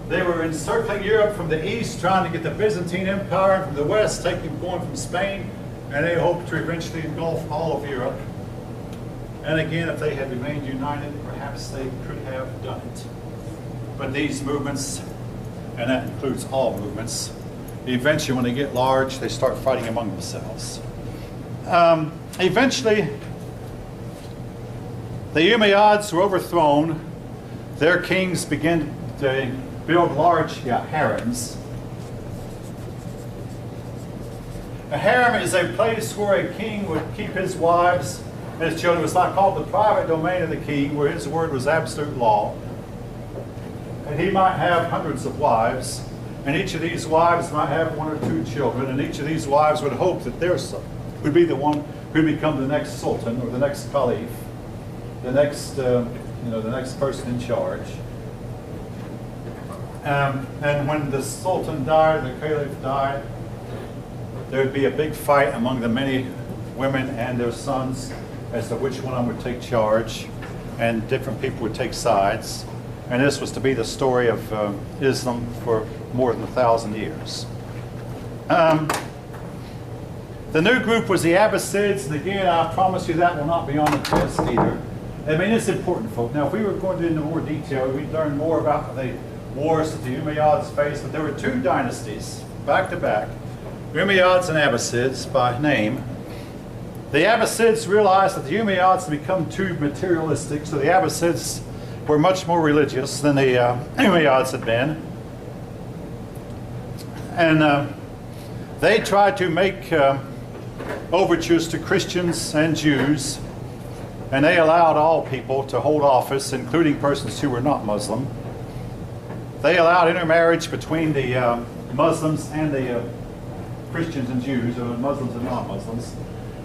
They were encircling Europe from the east, trying to get the Byzantine Empire, and from the west, going from Spain, and they hoped to eventually engulf all of Europe. And again, if they had remained united, perhaps they could have done it. But these movements, and that includes all movements, eventually when they get large, they start fighting among themselves. Eventually, the Umayyads were overthrown. Their kings began to build large harems. A harem is a place where a king would keep his wives and his children. It was not called the private domain of the king, where his word was absolute law. And he might have hundreds of wives, and each of these wives might have 1 or 2 children, and each of these wives would hope that their son would be the one who would become the next sultan or the next caliph, the next, the next person in charge. And when the sultan died, the caliph died, there would be a big fight among the many women and their sons as to which one of them would take charge, and different people would take sides. And this was to be the story of Islam for more than 1,000 years. The new group was the Abbasids, and again, I promise you that will not be on the test either. I mean, it's important, folks. Now, if we were going into more detail, we'd learn more about the wars that the Umayyads faced, but there were 2 dynasties, back to back, Umayyads and Abbasids by name. The Abbasids realized that the Umayyads had become too materialistic, so the Abbasids were much more religious than the Umayyads had been. And they tried to make overtures to Christians and Jews, and they allowed all people to hold office, including persons who were not Muslim. They allowed intermarriage between the Muslims and the Christians and Jews, or Muslims and non-Muslims.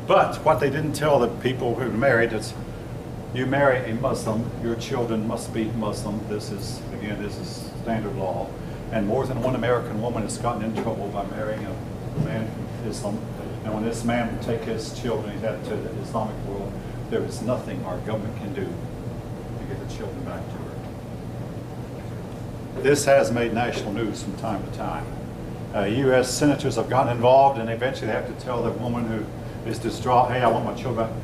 But what they didn't tell the people who married is, you marry a Muslim, your children must be Muslim. This is standard law. And more than one American woman has gotten in trouble by marrying a man from Islam. And when this man would take his children and head to the Islamic world, there is nothing our government can do to get the children back to her. This has made national news from time to time. U.S. senators have gotten involved, and eventually they have to tell the woman who is distraught, hey, I want my children back.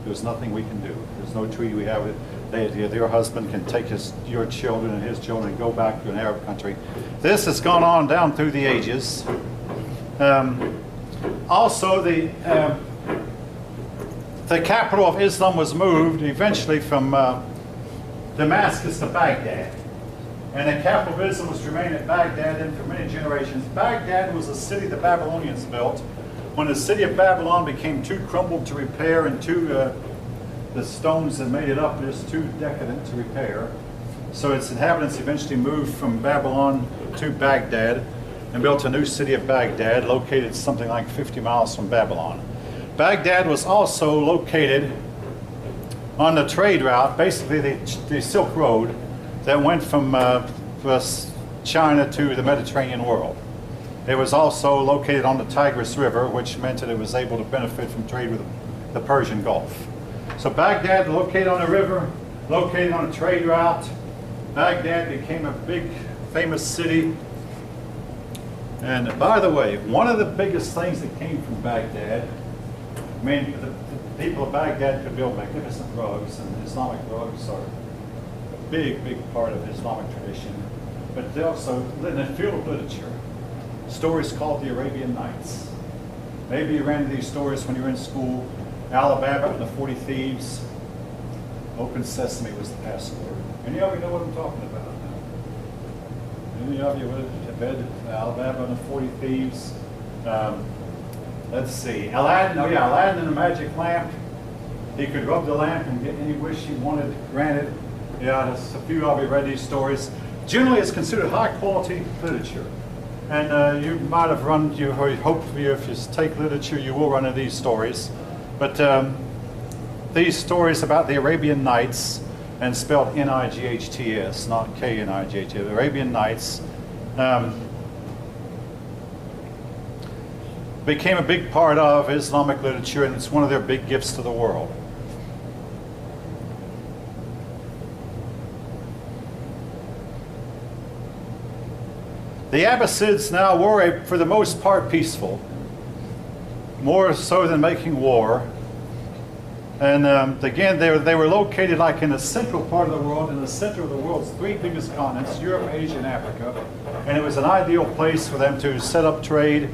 There's nothing we can do. There's no treaty we have. Your husband can take your children and his children and go back to an Arab country. This has gone on down through the ages. Also, the capital of Islam was moved eventually from Damascus to Baghdad. And the capital of Islam was to remain at Baghdad and for many generations. Baghdad was a city the Babylonians built. When the city of Babylon became too crumbled to repair and the stones that made it up is too decadent to repair. So its inhabitants eventually moved from Babylon to Baghdad and built a new city of Baghdad, located something like 50 miles from Babylon. Baghdad was also located on the trade route, basically the Silk Road, that went from China to the Mediterranean world. It was also located on the Tigris River, which meant that it was able to benefit from trade with the Persian Gulf. So Baghdad, located on the river, located on a trade route, Baghdad became a big, famous city. And by the way, one of the biggest things that came from Baghdad, I mean, the people of Baghdad could build magnificent rugs, and Islamic rugs are a big, big part of Islamic tradition. But they also, in the field of literature, stories called the Arabian Nights. Maybe you ran into these stories when you were in school. Alabama and the 40 Thieves. Open Sesame was the password. Any of you know what I'm talking about now? Any of you have read Alabama and the 40 Thieves? Let's see. Aladdin, oh yeah, Aladdin and the Magic Lamp. He could rub the lamp and get any wish he wanted granted. Yeah, a few of you read these stories. Generally, it's considered high quality literature. And you might have hopefully if you take literature, you will run into these stories. But these stories about the Arabian Nights, and spelled N-I-G-H-T-S, not K-N-I-G-H-T, the Arabian Nights, became a big part of Islamic literature, and it's one of their big gifts to the world. The Abbasids now were, for the most part, peaceful, more so than making war. And again, they were located like in the central part of the world, in the center of the world's three biggest continents, Europe, Asia, and Africa. And it was an ideal place for them to set up trade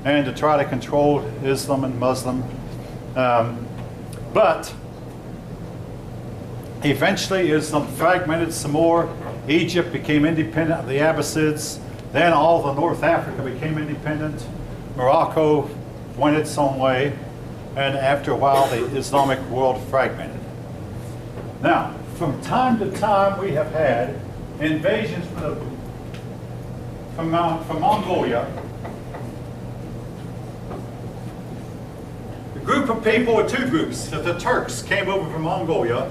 and to try to control Islam and Muslim. But eventually Islam fragmented some more. Egypt became independent of the Abbasids. Then all of North Africa became independent. Morocco went its own way. And after a while, the Islamic world fragmented. Now, from time to time, we have had invasions from Mongolia. A group of people, or two groups, the Turks came over from Mongolia,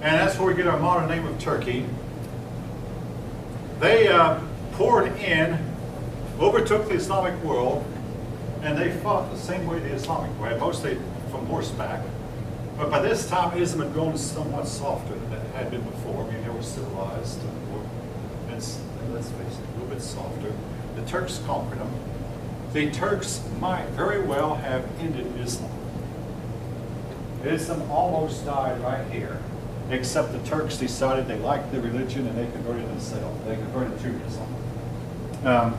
and that's where we get our modern name of Turkey. They poured in, overtook the Islamic world, and they fought the same way the Islamic way, mostly from horseback. But by this time, Islam had grown somewhat softer than it had been before. I mean, they were civilized, and let's face it, a little bit softer. The Turks conquered them. The Turks might very well have ended Islam. Islam almost died right here, except the Turks decided they liked the religion and they converted themselves. They converted to Islam.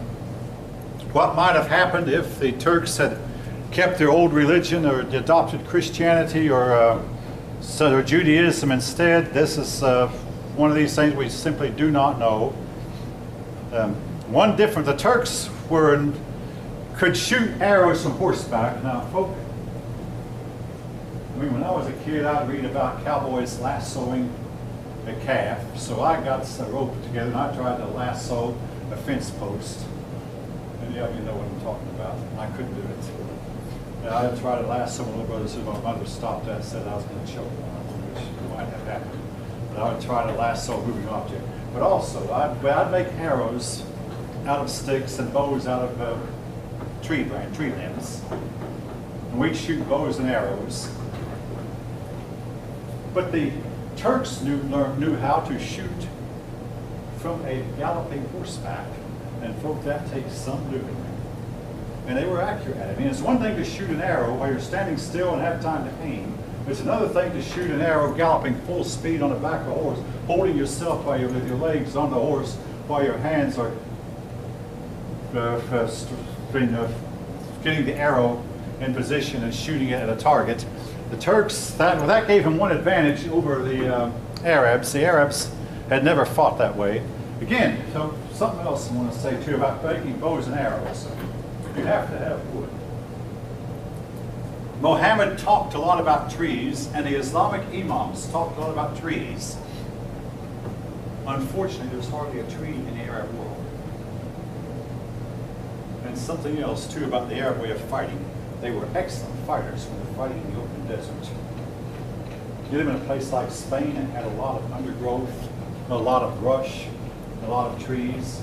What might have happened if the Turks had kept their old religion or adopted Christianity or Judaism instead. This is one of these things we simply do not know. One different, the Turks could shoot arrows from horseback. Now, folk, I mean, when I was a kid, I'd read about cowboys lassoing a calf. So I got a rope together and I tried to lasso a fence post. Any of you know what I'm talking about? I couldn't do it. And I tried to lasso my little brother, so my mother stopped that and said I was going to choke on him, which might have happened. But I would try to lasso a moving object. But also, I'd make arrows out of sticks and bows out of tree limbs. And we'd shoot bows and arrows. But the Turks knew how to shoot from a galloping horseback. And folk, that takes some doing. And they were accurate at it. I mean, it's one thing to shoot an arrow while you're standing still and have time to aim. It's another thing to shoot an arrow galloping full speed on the back of a horse, holding yourself with your legs on the horse while your hands are getting the arrow in position and shooting it at a target. The Turks, that gave them one advantage over the Arabs. The Arabs had never fought that way. Again, so something else I want to say too about making bows and arrows. You have to have wood. Muhammad talked a lot about trees, and the Islamic imams talked a lot about trees. Unfortunately, there's hardly a tree in the Arab world. And something else too about the Arab way of fighting. They were excellent fighters when they're fighting in the open desert. You live in a place like Spain and had a lot of undergrowth, a lot of brush, a lot of trees.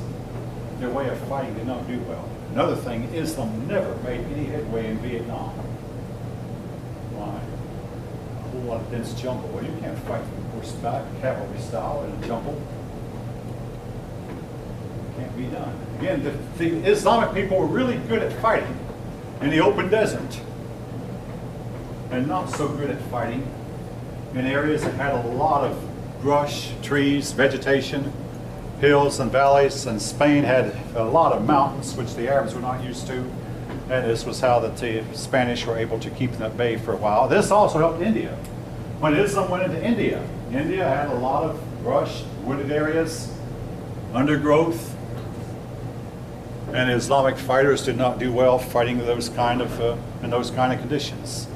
Their way of fighting did not do well. Another thing, Islam never made any headway in Vietnam. Why? A whole lot of dense jungle. Well, you can't fight from horseback, cavalry style in a jungle. Can't be done. Again, the Islamic people were really good at fighting in the open desert, and not so good at fighting in areas that had a lot of brush, trees, vegetation, hills and valleys, and Spain had a lot of mountains, which the Arabs were not used to, and this was how the Spanish were able to keep them at bay for a while. This also helped India. When Islam went into India, India had a lot of brush, wooded areas, undergrowth, and Islamic fighters did not do well fighting in those kind of conditions.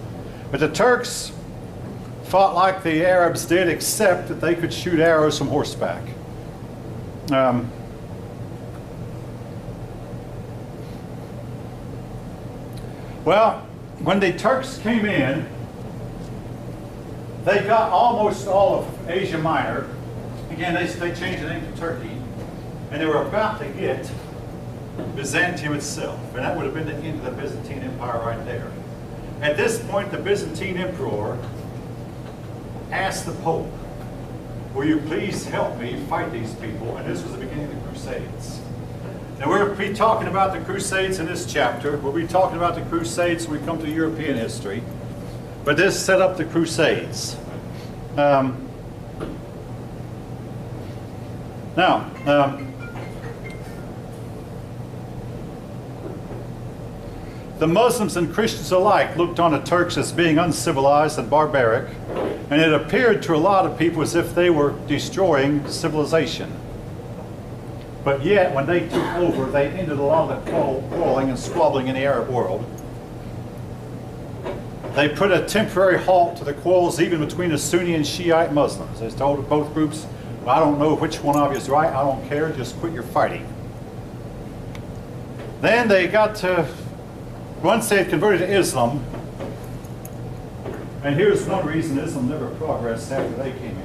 But the Turks fought like the Arabs did, except that they could shoot arrows from horseback. Well, when the Turks came in, they got almost all of Asia Minor. Again, they changed the name to Turkey, and they were about to get Byzantium itself, and that would have been the end of the Byzantine Empire right there. At this point, the Byzantine Emperor asked the Pope, will you please help me fight these people? And this was the beginning of the Crusades. Now we'll be talking about the Crusades in this chapter. We'll be talking about the Crusades when we come to European history. But this set up the Crusades. The Muslims and Christians alike looked on the Turks as being uncivilized and barbaric, and it appeared to a lot of people as if they were destroying civilization. But yet, when they took over, they ended a lot of the quarreling and squabbling in the Arab world. They put a temporary halt to the quarrels even between the Sunni and Shiite Muslims. They told both groups, well, I don't know which one of you is right, I don't care, just quit your fighting. Then they got to, once they had converted to Islam, and here's one reason Islam never progressed after they came in.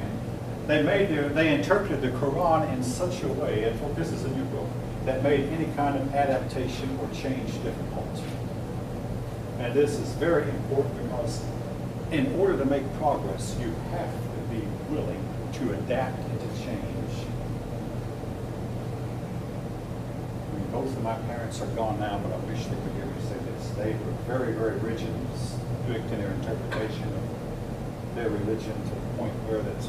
They interpreted the Quran in such a way, and this is a new book, that made any kind of adaptation or change difficult. And this is very important because in order to make progress, you have to be willing to adapt and to change. I mean, both of my parents are gone now, but I wish they could hear me say this. They were very, very rigid and strict in their interpretation of their religion to the point where that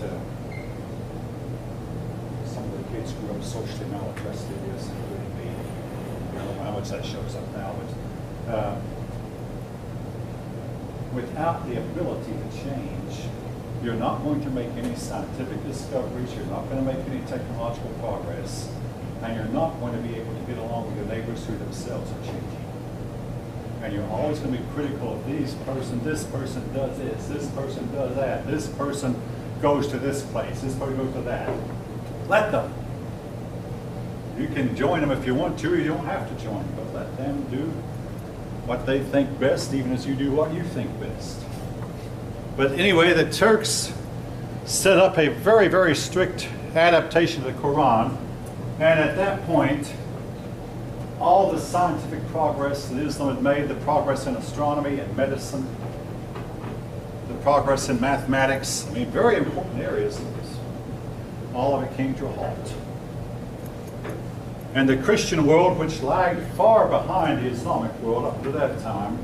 some of the kids grew up socially maladjusted, including me. I don't know how much that shows up now, but without the ability to change, you're not going to make any scientific discoveries, you're not going to make any technological progress, and you're not going to be able to get along with your neighbors who themselves are changing. And you're always going to be critical of this person does this person does that, this person goes to this place, this person goes to that. Let them. You can join them if you want to, you don't have to join them, but let them do what they think best, even as you do what you think best. But anyway, the Turks set up a very, very strict adaptation of the Quran, and at that point, all the scientific progress that Islam had made, the progress in astronomy and medicine, the progress in mathematics, I mean, very important areas of this, all of it came to a halt. And the Christian world, which lagged far behind the Islamic world up to that time,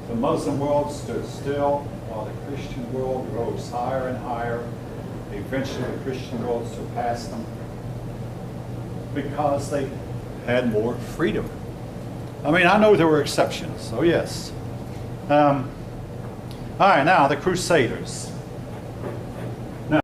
the Muslim world stood still while the Christian world rose higher and higher. Eventually the Christian world surpassed them because they had more freedom. I mean, I know there were exceptions, oh yes. All right, now the Crusaders.